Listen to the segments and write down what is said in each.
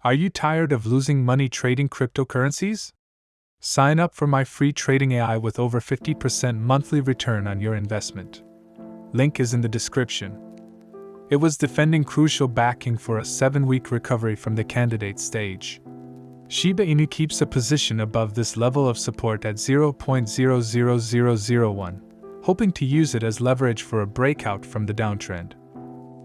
Are you tired of losing money trading cryptocurrencies? Sign up for my free trading AI with over 50% monthly return on your investment. Link is in the description. It was defending crucial backing for a 7-week recovery from the candidate stage. Shiba Inu keeps a position above this level of support at 0.00001, hoping to use it as leverage for a breakout from the downtrend.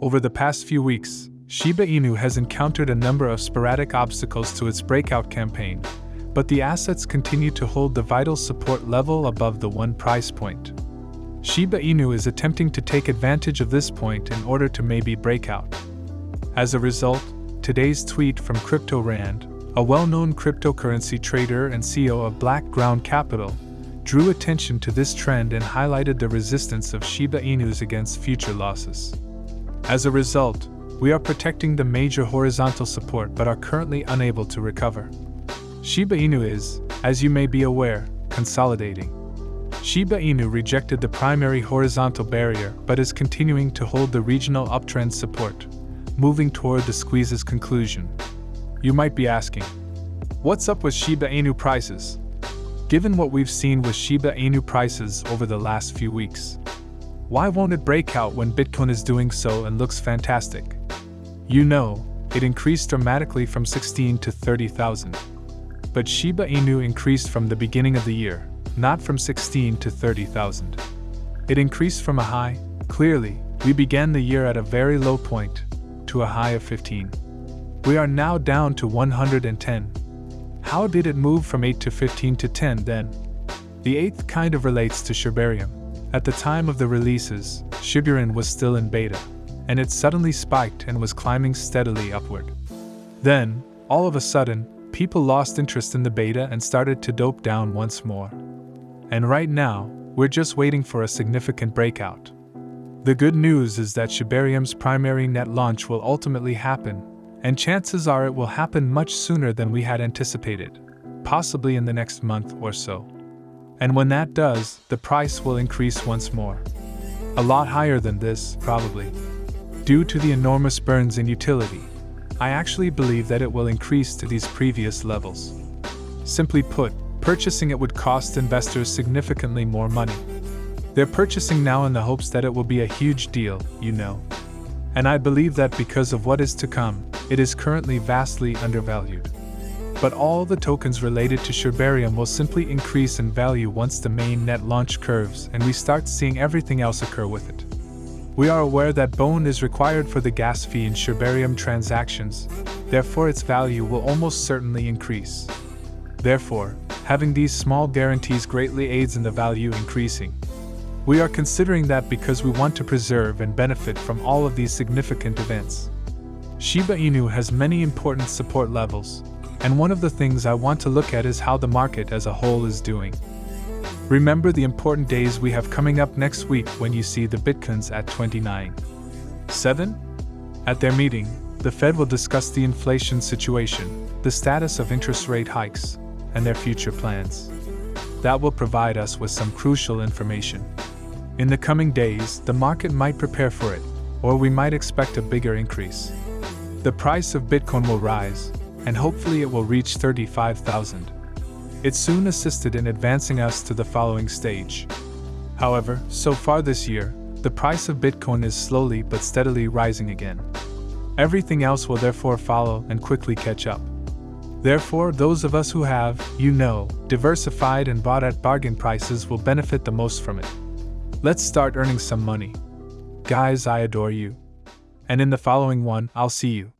Over the past few weeks, Shiba Inu has encountered a number of sporadic obstacles to its breakout campaign, but the assets continue to hold the vital support level above the 1 price point. Shiba Inu is attempting to take advantage of this point in order to maybe break out. As a result, today's tweet from Crypto Rand, a well-known cryptocurrency trader and CEO of Blackground Capital, drew attention to this trend and highlighted the resistance of Shiba Inus against future losses. As a result, we are protecting the major horizontal support but are currently unable to recover. Shiba Inu is, as you may be aware, consolidating. Shiba Inu rejected the primary horizontal barrier but is continuing to hold the regional uptrend support, moving toward the squeeze's conclusion. You might be asking, what's up with Shiba Inu prices? Given what we've seen with Shiba Inu prices over the last few weeks, why won't it break out when Bitcoin is doing so and looks fantastic? You know, it increased dramatically from 16 to 30,000. But Shiba Inu increased from the beginning of the year, not from 16 to 30,000. It increased from a high. Clearly, we began the year at a very low point, to a high of 15. We are now down to 110. How did it move from 8 to 15 to 10 then? The eighth kind of relates to Shibarium. At the time of the releases, Shibarium was still in beta, and it suddenly spiked and was climbing steadily upward. Then, all of a sudden, people lost interest in the beta and started to dope down once more. And right now, we're just waiting for a significant breakout. The good news is that Shibarium's primary net launch will ultimately happen, and chances are it will happen much sooner than we had anticipated, possibly in the next month or so. And when that does, the price will increase once more. A lot higher than this, probably. Due to the enormous burns in utility, I actually believe that it will increase to these previous levels. Simply put, purchasing it would cost investors significantly more money. They're purchasing now in the hopes that it will be a huge deal, you know. And I believe that because of what is to come, it is currently vastly undervalued. But all the tokens related to Shibarium will simply increase in value once the main net launch curves and we start seeing everything else occur with it. We are aware that BONE is required for the gas fee in Shibarium transactions, therefore its value will almost certainly increase. Therefore, having these small guarantees greatly aids in the value increasing. We are considering that because we want to preserve and benefit from all of these significant events. Shiba Inu has many important support levels, and one of the things I want to look at is how the market as a whole is doing. Remember the important days we have coming up next week when you see the Bitcoins at 29.7? At their meeting, the Fed will discuss the inflation situation, the status of interest rate hikes, and their future plans. That will provide us with some crucial information. In the coming days, the market might prepare for it, or we might expect a bigger increase. The price of Bitcoin will rise, and hopefully it will reach 35,000. It soon assisted in advancing us to the following stage. However, so far this year, the price of Bitcoin is slowly but steadily rising again. Everything else will therefore follow and quickly catch up. Therefore, those of us who have, diversified and bought at bargain prices will benefit the most from it. Let's start earning some money. Guys, I adore you. And in the following one, I'll see you.